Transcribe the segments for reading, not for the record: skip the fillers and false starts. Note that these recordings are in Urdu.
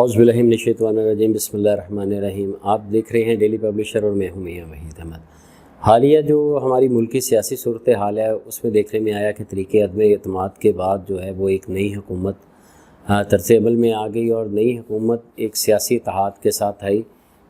اعوذ باللہ من الشیطان الرجیم، بسم اللہ الرحمن الرحیم۔ آپ دیکھ رہے ہیں ڈیلی پبلشر اور میں ہوں میاں وحید احمد۔ حالیہ جو ہماری ملکی سیاسی صورتحال ہے اس میں دیکھنے میں آیا کہ طریقے عدم اعتماد کے بعد جو ہے وہ ایک نئی حکومت طرز عمل میں آ گئی، اور نئی حکومت ایک سیاسی اتحاد کے ساتھ آئی،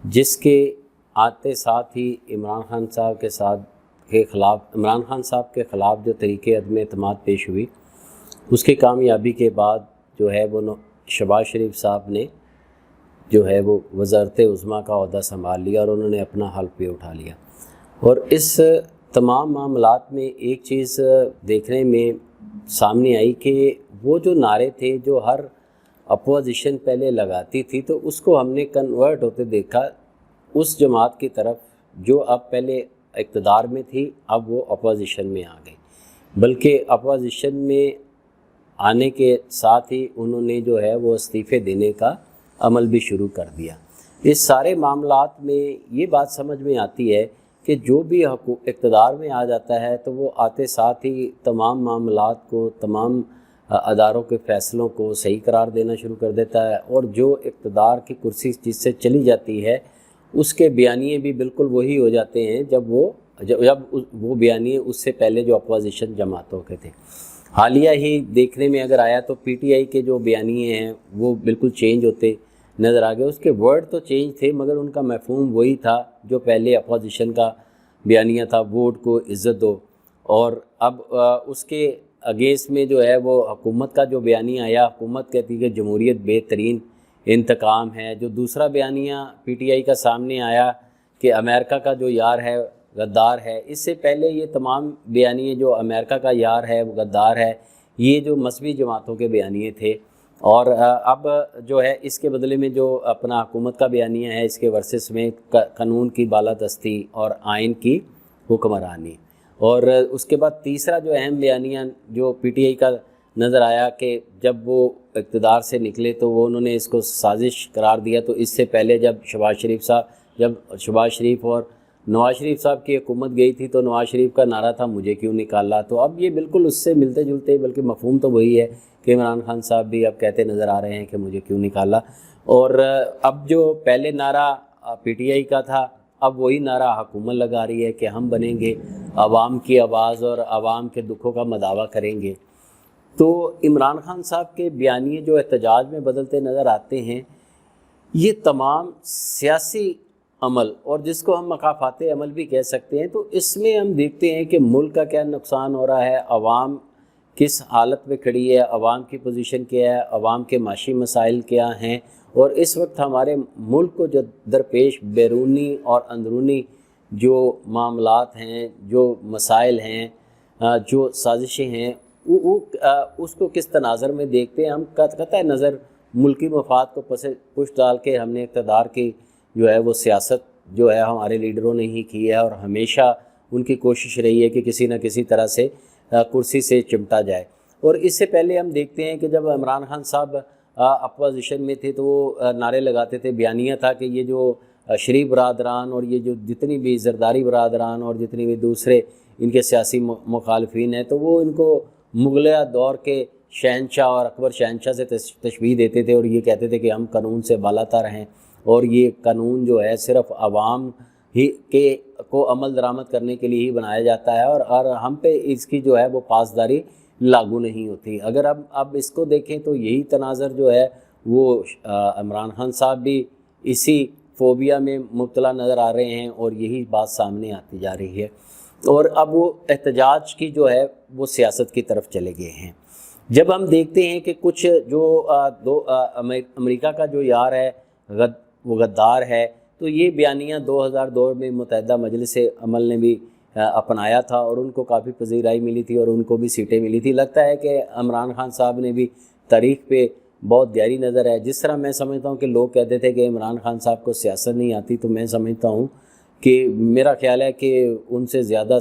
جس کے آتے ساتھ ہی عمران خان صاحب کے خلاف جو طریقے عدم اعتماد پیش ہوئی، اس کی کامیابی کے بعد جو ہے وہ شہباز شریف صاحب نے جو ہے وہ وزارت عظمیٰ کا عہدہ سنبھال لیا اور انہوں نے اپنا حلف بھی اٹھا لیا۔ اور اس تمام معاملات میں ایک چیز دیکھنے میں سامنے آئی کہ وہ جو نعرے تھے جو ہر اپوزیشن پہلے لگاتی تھی، تو اس کو ہم نے کنورٹ ہوتے دیکھا اس جماعت کی طرف جو اب پہلے اقتدار میں تھی، اب وہ اپوزیشن میں آ گئی، بلکہ اپوزیشن میں آنے کے ساتھ ہی انہوں نے جو ہے وہ استعفے دینے کا عمل بھی شروع کر دیا۔ اس سارے معاملات میں یہ بات سمجھ میں آتی ہے کہ جو بھی اقتدار میں آ جاتا ہے تو وہ آتے ساتھ ہی تمام معاملات کو، تمام اداروں کے فیصلوں کو صحیح قرار دینا شروع کر دیتا ہے، اور جو اقتدار کی کرسی جس سے چلی جاتی ہے اس کے بیانیے بھی بالکل وہی ہو جاتے ہیں جب وہ بیانیے اس سے پہلے جو اپوزیشن جماعتوں کے تھے۔ حالیہ ہی دیکھنے میں اگر آیا تو پی ٹی آئی کے جو بیانیے ہیں وہ بالکل چینج ہوتے نظر آ گئے۔ اس کے ورڈ تو چینج تھے مگر ان کا مفہوم وہی تھا جو پہلے اپوزیشن کا بیانیہ تھا، ووٹ کو عزت دو، اور اب اس کے اگینسٹ میں جو ہے وہ حکومت کا جو بیانیہ آیا، حکومت کہتی ہے کہ جمہوریت بہترین انتقام ہے۔ جو دوسرا بیانیہ پی ٹی آئی کا سامنے آیا کہ امریکہ کا جو یار ہے غدار ہے، اس سے پہلے یہ تمام بیانیے جو امریکہ کا یار ہے وہ غدار ہے، یہ جو مذہبی جماعتوں کے بیانیے تھے، اور اب جو ہے اس کے بدلے میں جو اپنا حکومت کا بیانیہ ہے، اس کے ورسس میں قانون کی بالادستی اور آئین کی حکمرانی۔ اور اس کے بعد تیسرا جو اہم بیانیہ جو پی ٹی آئی کا نظر آیا کہ جب وہ اقتدار سے نکلے تو انہوں نے اس کو سازش قرار دیا۔ تو اس سے پہلے جب شہباز شریف اور نواز شریف صاحب کی حکومت گئی تھی تو نواز شریف کا نعرہ تھا مجھے کیوں نکالا، تو اب یہ بالکل اس سے ملتے جلتے، بلکہ مفہوم تو وہی ہے کہ عمران خان صاحب بھی اب کہتے نظر آ رہے ہیں کہ مجھے کیوں نکالا۔ اور اب جو پہلے نعرہ پی ٹی آئی کا تھا، اب وہی نعرہ حکومت لگا رہی ہے کہ ہم بنیں گے عوام کی آواز اور عوام کے دکھوں کا مداوع کریں گے۔ تو عمران خان صاحب کے بیانیے جو احتجاج میں بدلتے نظر آتے ہیں، یہ تمام سیاسی عمل، اور جس کو ہم مخافات عمل بھی کہہ سکتے ہیں، تو اس میں ہم دیکھتے ہیں کہ ملک کا کیا نقصان ہو رہا ہے، عوام کس حالت میں کھڑی ہے، عوام کی پوزیشن کیا ہے، عوام کے معاشی مسائل کیا ہیں، اور اس وقت ہمارے ملک کو جو درپیش بیرونی اور اندرونی جو معاملات ہیں، جو مسائل ہیں، جو سازشیں ہیں، اس کو کس تناظر میں دیکھتے ہیں۔ ہم قطع نظر ملکی مفاد کو پشت ڈال کے ہم نے اقتدار کی جو ہے وہ سیاست جو ہے ہمارے لیڈروں نے ہی کی ہے، اور ہمیشہ ان کی کوشش رہی ہے کہ کسی نہ کسی طرح سے کرسی سے چمٹا جائے۔ اور اس سے پہلے ہم دیکھتے ہیں کہ جب عمران خان صاحب اپوزیشن میں تھے تو وہ نعرے لگاتے تھے، بیانیہ تھا کہ یہ جو شریف برادران اور یہ جو جتنی بھی زرداری برادران اور جتنی بھی دوسرے ان کے سیاسی مخالفین ہیں، تو وہ ان کو مغلیہ دور کے شہنشاہ اور اکبر شہنشاہ سے تشبیہ دیتے تھے، اور یہ کہتے تھے کہ ہم قانون سے بالاتر ہیں، اور یہ قانون جو ہے صرف عوام ہی کو عمل درآمد کرنے کے لیے ہی بنایا جاتا ہے، اور ہم پہ اس کی جو ہے وہ پاسداری لاگو نہیں ہوتی۔ اگر اب اس کو دیکھیں تو یہی تناظر جو ہے وہ عمران خان صاحب بھی اسی فوبیا میں مبتلا نظر آ رہے ہیں، اور یہی بات سامنے آتی جا رہی ہے، اور اب وہ احتجاج کی جو ہے وہ سیاست کی طرف چلے گئے ہیں۔ جب ہم دیکھتے ہیں کہ کچھ جو امریکہ کا جو یار ہے وہ غدار ہے، تو یہ بیانیہ 2002 میں متحدہ مجلس عمل نے بھی اپنایا تھا، اور ان کو کافی پذیرائی ملی تھی اور ان کو بھی سیٹیں ملی تھی۔ لگتا ہے کہ عمران خان صاحب نے بھی تاریخ پہ بہت گہری نظر ہے۔ جس طرح میں سمجھتا ہوں کہ لوگ کہتے تھے کہ عمران خان صاحب کو سیاست نہیں آتی، تو میں سمجھتا ہوں کہ میرا خیال ہے کہ ان سے زیادہ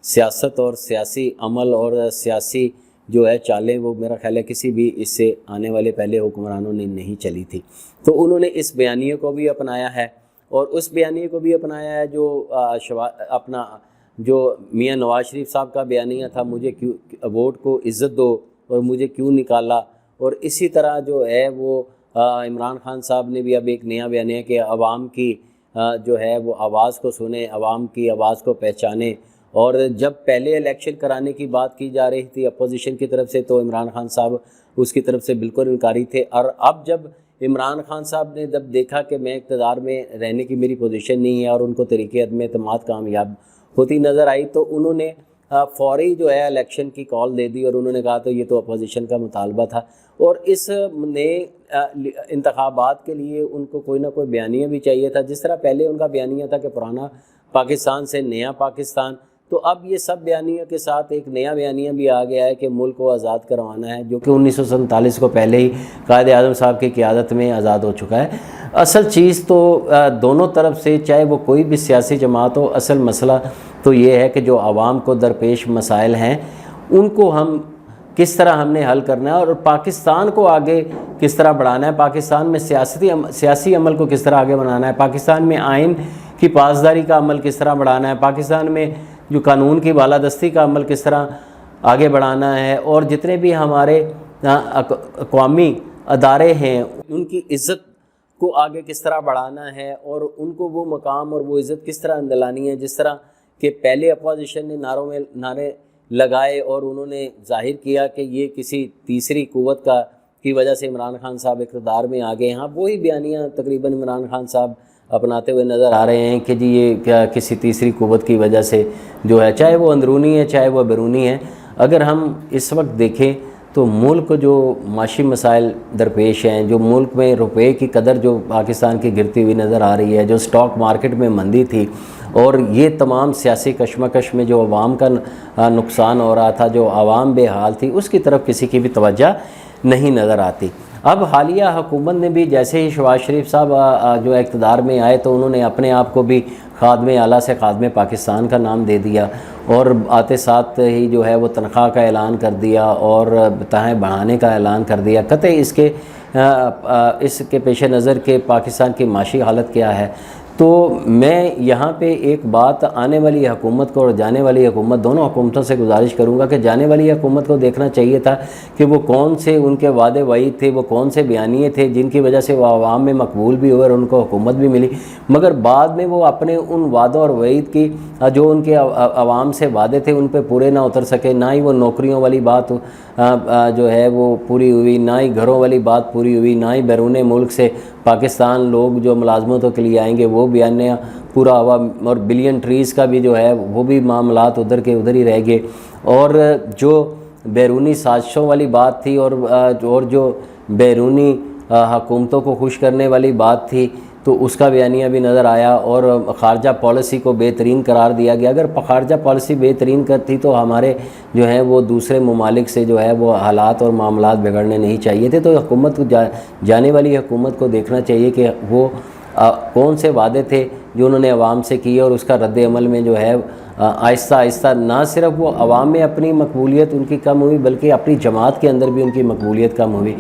سیاست اور سیاسی عمل اور سیاسی جو ہے چالیں، وہ میرا خیال ہے کسی بھی اس سے آنے والے پہلے حکمرانوں نے نہیں چلی تھی۔ تو انہوں نے اس بیانیے کو بھی اپنایا ہے، اور اس بیانیے کو بھی اپنایا ہے جو اپنا جو میاں نواز شریف صاحب کا بیانیہ تھا، مجھے کیوں ووٹ کو عزت دو اور مجھے کیوں نکالا، اور اسی طرح جو ہے وہ عمران خان صاحب نے بھی اب ایک نیا بیانیہ کہ عوام کی جو ہے وہ آواز کو سنیں، عوام کی آواز کو پہچانیں. اور جب پہلے الیکشن کرانے کی بات کی جا رہی تھی اپوزیشن کی طرف سے تو عمران خان صاحب اس کی طرف سے بالکل انکاری تھے. اور اب جب عمران خان صاحب نے جب دیکھا کہ میں اقتدار میں رہنے کی میری پوزیشن نہیں ہے اور ان کو طریقے عدم اعتماد کامیاب ہوتی نظر آئی تو انہوں نے فوری جو ہے الیکشن کی کال دے دی اور انہوں نے کہا تو یہ تو اپوزیشن کا مطالبہ تھا. اور اس نئے انتخابات کے لیے ان کو کوئی نہ کوئی بیانیہ بھی چاہیے تھا. جس طرح پہلے ان کا بیانیہ تھا کہ پرانا پاکستان سے نیا پاکستان، تو اب یہ سب بیانیوں کے ساتھ ایک نیا بیانیہ بھی آ گیا ہے کہ ملک کو آزاد کروانا ہے، جو کہ 1947 کو پہلے ہی قائد اعظم صاحب کی قیادت میں آزاد ہو چکا ہے. اصل چیز تو دونوں طرف سے چاہے وہ کوئی بھی سیاسی جماعت ہو، اصل مسئلہ تو یہ ہے کہ جو عوام کو درپیش مسائل ہیں ان کو ہم کس طرح ہم نے حل کرنا ہے اور پاکستان کو آگے کس طرح بڑھانا ہے، پاکستان میں سیاسی عمل کو کس طرح آگے بڑھانا ہے، پاکستان میں آئین کی پاسداری کا عمل کس طرح بڑھانا ہے، پاکستان میں جو قانون کی بالادستی کا عمل کس طرح آگے بڑھانا ہے، اور جتنے بھی ہمارے قومی ادارے ہیں ان کی عزت کو آگے کس طرح بڑھانا ہے اور ان کو وہ مقام اور وہ عزت کس طرح دلانی ہے. جس طرح کہ پہلے اپوزیشن نے نعرے لگائے اور انہوں نے ظاہر کیا کہ یہ کسی تیسری قوت کی وجہ سے عمران خان صاحب اقتدار میں آ گئے ہیں. وہی بیانیہ تقریباً عمران خان صاحب اپناتے ہوئے نظر آ رہے ہیں کہ جی یہ کیا کسی تیسری قوت کی وجہ سے جو ہے، چاہے وہ اندرونی ہے چاہے وہ بیرونی ہے. اگر ہم اس وقت دیکھیں تو ملک جو معاشی مسائل درپیش ہیں، جو ملک میں روپے کی قدر جو پاکستان کی گرتی ہوئی نظر آ رہی ہے، جو سٹاک مارکیٹ میں مندی تھی، اور یہ تمام سیاسی کشمکش میں جو عوام کا نقصان ہو رہا تھا، جو عوام بے حال تھی، اس کی طرف کسی کی بھی توجہ نہیں نظر آتی. اب حالیہ حکومت نے بھی جیسے ہی شہباز شریف صاحب جو اقتدار میں آئے تو انہوں نے اپنے آپ کو بھی خادم اعلیٰ سے خادم پاکستان کا نام دے دیا اور آتے ساتھ ہی جو ہے وہ تنخواہ کا اعلان کر دیا اور تنخواہیں بڑھانے کا اعلان کر دیا. قطعی اس کے پیش نظر کہ پاکستان کی معاشی حالت کیا ہے. تو میں یہاں پہ ایک بات آنے والی حکومت کو اور جانے والی حکومت دونوں حکومتوں سے گزارش کروں گا کہ جانے والی حکومت کو دیکھنا چاہیے تھا کہ وہ کون سے ان کے وعدے وعید تھے، وہ کون سے بیانیے تھے جن کی وجہ سے وہ عوام میں مقبول بھی ہوئے اور ان کو حکومت بھی ملی، مگر بعد میں وہ اپنے ان وعدوں اور وعید کی جو ان کے عوام سے وعدے تھے ان پہ پورے نہ اتر سکے. نہ ہی وہ نوکریوں والی بات جو ہے وہ پوری ہوئی، نہ ہی گھروں والی بات پوری ہوئی، نہ ہی بیرون ملک سے پاکستان لوگ جو ملازمتوں کے لیے آئیں گے وہ بیانیہ پورا ہوا، اور بلین ٹریز کا بھی جو ہے وہ بھی معاملات ادھر کے ادھر ہی رہ گئے. اور جو بیرونی سازشوں والی بات تھی اور جو بیرونی حکومتوں کو خوش کرنے والی بات تھی تو اس کا بیانیہ بھی نظر آیا اور خارجہ پالیسی کو بہترین قرار دیا گیا. اگر خارجہ پالیسی بہترین کرتی تو ہمارے جو ہیں وہ دوسرے ممالک سے جو ہے وہ حالات اور معاملات بگڑنے نہیں چاہیے تھے. تو حکومت کو جانے والی حکومت کو دیکھنا چاہیے کہ وہ کون سے وعدے تھے جو انہوں نے عوام سے کیے اور اس کا رد عمل میں جو ہے آہستہ آہستہ نہ صرف وہ عوام میں اپنی مقبولیت ان کی کم ہوئی بلکہ اپنی جماعت کے اندر بھی ان کی مقبولیت کم ہوئی.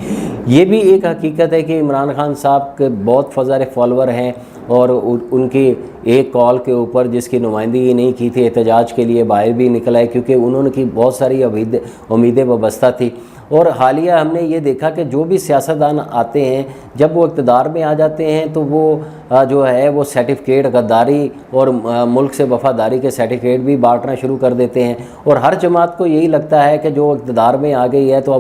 یہ بھی ایک حقیقت ہے کہ عمران خان صاحب کے بہت فضل فالوور ہیں اور ان کی ایک کال کے اوپر جس کی نمائندگی نہیں کی تھی احتجاج کے لیے باہر بھی نکل آئے کیونکہ انہوں نے کی بہت ساری امیدیں وابستہ تھی. اور حالیہ ہم نے یہ دیکھا کہ جو بھی سیاستدان آتے ہیں جب وہ اقتدار میں آ جاتے ہیں تو وہ جو ہے وہ سرٹیفکیٹ غداری اور ملک سے وفاداری کے سرٹیفکیٹ بھی بانٹنا شروع کر دیتے ہیں. اور ہر جماعت کو یہی لگتا ہے کہ جو اقتدار میں آ گئی ہے تو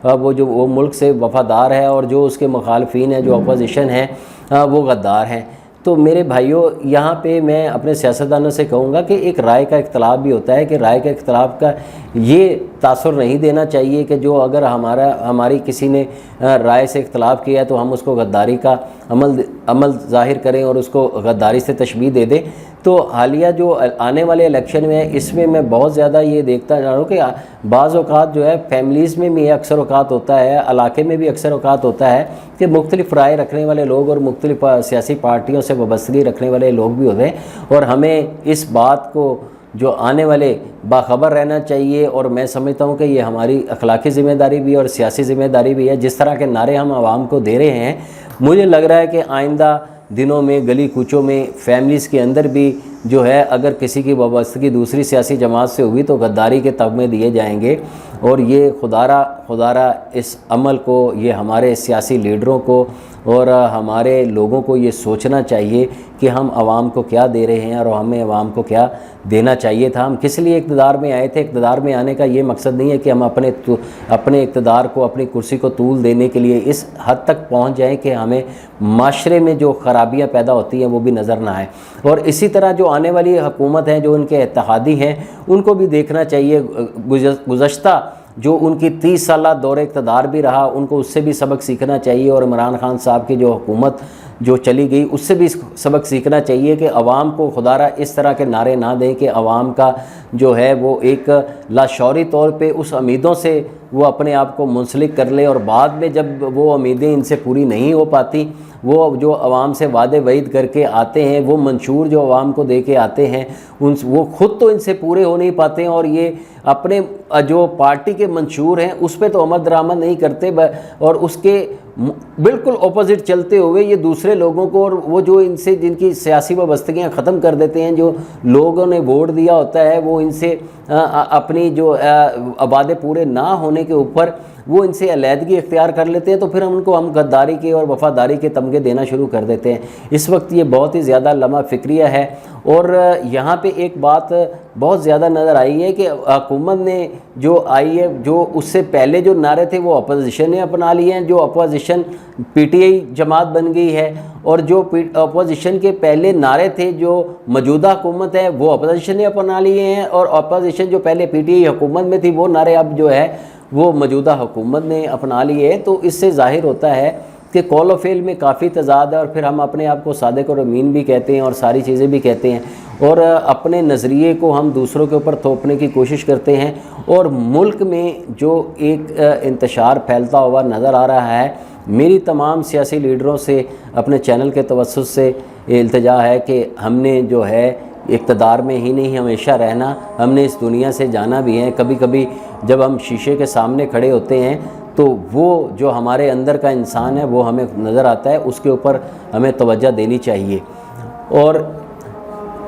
اب وہ ملک سے وفادار ہے اور جو اس کے مخالفین ہیں جو اپوزیشن ہیں وہ غدار ہیں. تو میرے بھائیوں یہاں پہ میں اپنے سیاستدانوں سے کہوں گا کہ ایک رائے کا اختلاف بھی ہوتا ہے کہ رائے کا اختلاف کا یہ تاثر نہیں دینا چاہیے کہ جو اگر ہماری کسی نے رائے سے اختلاف کیا ہے تو ہم اس کو غداری کا عمل ظاہر کریں اور اس کو غداری سے تشبیہ دے دیں. تو حالیہ جو آنے والے الیکشن میں اس میں بہت زیادہ یہ دیکھتا جا رہا ہوں کہ بعض اوقات جو ہے فیملیز میں بھی اکثر اوقات ہوتا ہے، علاقے میں بھی اکثر اوقات ہوتا ہے کہ مختلف رائے رکھنے والے لوگ اور مختلف سیاسی پارٹیوں سے وابستگی رکھنے والے لوگ بھی ہوتے ہیں اور ہمیں اس بات کو جو آنے والے باخبر رہنا چاہیے. اور میں سمجھتا ہوں کہ یہ ہماری اخلاقی ذمہ داری بھی ہے اور سیاسی ذمہ داری بھی ہے. جس طرح کے نعرے ہم عوام کو دے رہے ہیں مجھے لگ رہا ہے کہ آئندہ دنوں میں گلی کوچوں میں فیملیز کے اندر بھی جو ہے اگر کسی کی وابستگی دوسری سیاسی جماعت سے ہوئی تو غداری کے تمغے دیے جائیں گے اور یہ خدا را اس عمل کو، یہ ہمارے سیاسی لیڈروں کو اور ہمارے لوگوں کو یہ سوچنا چاہیے کہ ہم عوام کو کیا دے رہے ہیں اور ہمیں عوام کو کیا دینا چاہیے تھا۔ ہم کس لیے اقتدار میں آئے تھے؟ اقتدار میں آنے کا یہ مقصد نہیں ہے کہ ہم اپنے اقتدار کو، اپنی کرسی کو طول دینے کے لیے اس حد تک پہنچ جائیں کہ ہمیں معاشرے میں جو خرابیاں پیدا ہوتی ہیں وہ بھی نظر نہ آئیں۔ اور اسی طرح جو آنے والی حکومت ہیں، جو ان کے اتحادی ہیں، ان کو بھی دیکھنا چاہیے گزشتہ جو ان کی 30 سالہ دور اقتدار بھی رہا، ان کو اس سے بھی سبق سیکھنا چاہیے، اور عمران خان صاحب کی جو حکومت جو چلی گئی اس سے بھی سبق سیکھنا چاہیے کہ عوام کو خدا را اس طرح کے نعرے نہ دیں کہ عوام کا جو ہے وہ ایک لاشعوری طور پہ اس امیدوں سے وہ اپنے آپ کو منسلک کر لے، اور بعد میں جب وہ امیدیں ان سے پوری نہیں ہو پاتی، وہ جو عوام سے وعدے وعید کر کے آتے ہیں، وہ منشور جو عوام کو دے کے آتے ہیں، وہ خود تو ان سے پورے ہو نہیں پاتے ہیں، اور یہ اپنے جو پارٹی کے منشور ہیں اس پہ تو عمل درآمد نہیں کرتے، اور اس کے بالکل اپوزٹ چلتے ہوئے یہ دوسرے لوگوں کو، اور وہ جو ان سے جن کی سیاسی وابستگیاں ختم کر دیتے ہیں، جو لوگوں نے ووٹ دیا ہوتا ہے، وہ ان سے اپنی جو وعدے پورے نہ ہونے کے اوپر وہ ان سے علیحدگی اختیار کر لیتے ہیں، تو پھر ہم غداری کے اور وفاداری کے تمغے دینا شروع کر دیتے ہیں۔ اس وقت یہ بہت ہی زیادہ لمحہ فکریہ ہے، اور یہاں پہ ایک بات بہت زیادہ نظر آئی ہے کہ حکومت نے جو آئی ہے، جو اس سے پہلے جو نعرے تھے وہ اپوزیشن نے اپنا لیے ہیں، جو اپوزیشن پی ٹی آئی جماعت بن گئی ہے، اور جو اپوزیشن کے پہلے نعرے تھے جو موجودہ حکومت ہے وہ اپوزیشن نے اپنا لیے ہیں، اور اپوزیشن جو پہلے پی ٹی آئی حکومت میں تھی وہ نعرے اب جو ہے وہ موجودہ حکومت نے اپنا لیے ہیں۔ تو اس سے ظاہر ہوتا ہے کہ قول و فعل میں کافی تضاد ہے، اور پھر ہم اپنے آپ کو صادق اور امین بھی کہتے ہیں اور ساری چیزیں بھی کہتے ہیں، اور اپنے نظریے کو ہم دوسروں کے اوپر تھوپنے کی کوشش کرتے ہیں، اور ملک میں جو ایک انتشار پھیلتا ہوا نظر آ رہا ہے۔ میری تمام سیاسی لیڈروں سے اپنے چینل کے توسط سے التجا ہے کہ ہم نے جو ہے اقتدار میں ہی نہیں ہمیشہ رہنا، ہم نے اس دنیا سے جانا بھی ہے۔ کبھی کبھی جب ہم شیشے کے سامنے کھڑے ہوتے ہیں تو وہ جو ہمارے اندر کا انسان ہے وہ ہمیں نظر آتا ہے، اس کے اوپر ہمیں توجہ دینی چاہیے، اور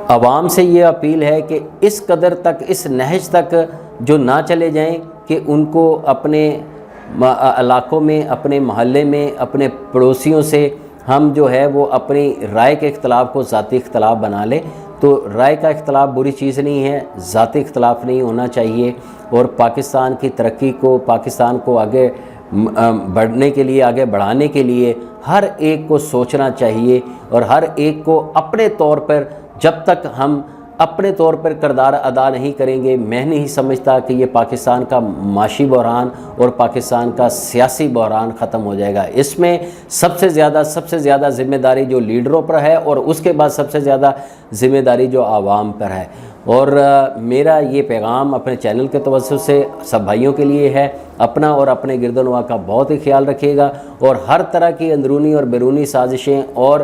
عوام سے یہ اپیل ہے کہ اس قدر تک، اس نہج تک جو نہ چلے جائیں کہ ان کو اپنے علاقوں میں، اپنے محلے میں، اپنے پڑوسیوں سے ہم جو ہے وہ اپنی رائے کے اختلاف کو ذاتی اختلاف بنا لیں۔ تو رائے کا اختلاف بری چیز نہیں ہے، ذاتی اختلاف نہیں ہونا چاہیے، اور پاکستان کی ترقی کو، پاکستان کو آگے بڑھنے کے لیے، آگے بڑھانے کے لیے ہر ایک کو سوچنا چاہیے، اور ہر ایک کو اپنے طور پر، جب تک ہم اپنے طور پر کردار ادا نہیں کریں گے، میں نہیں سمجھتا کہ یہ پاکستان کا معاشی بحران اور پاکستان کا سیاسی بحران ختم ہو جائے گا۔ اس میں سب سے زیادہ ذمہ داری جو لیڈروں پر ہے، اور اس کے بعد سب سے زیادہ ذمہ داری جو عوام پر ہے۔ اور میرا یہ پیغام اپنے چینل کے توسط سے سب بھائیوں کے لیے ہے، اپنا اور اپنے گرد و نواح کا بہت ہی خیال رکھیے گا، اور ہر طرح کی اندرونی اور بیرونی سازشیں اور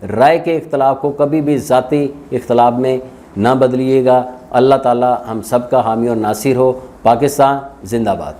رائے کے اختلاف کو کبھی بھی ذاتی اختلاف میں نہ بدلیے گا۔ اللہ تعالی ہم سب کا حامی اور ناصر ہو۔ پاکستان زندہ باد۔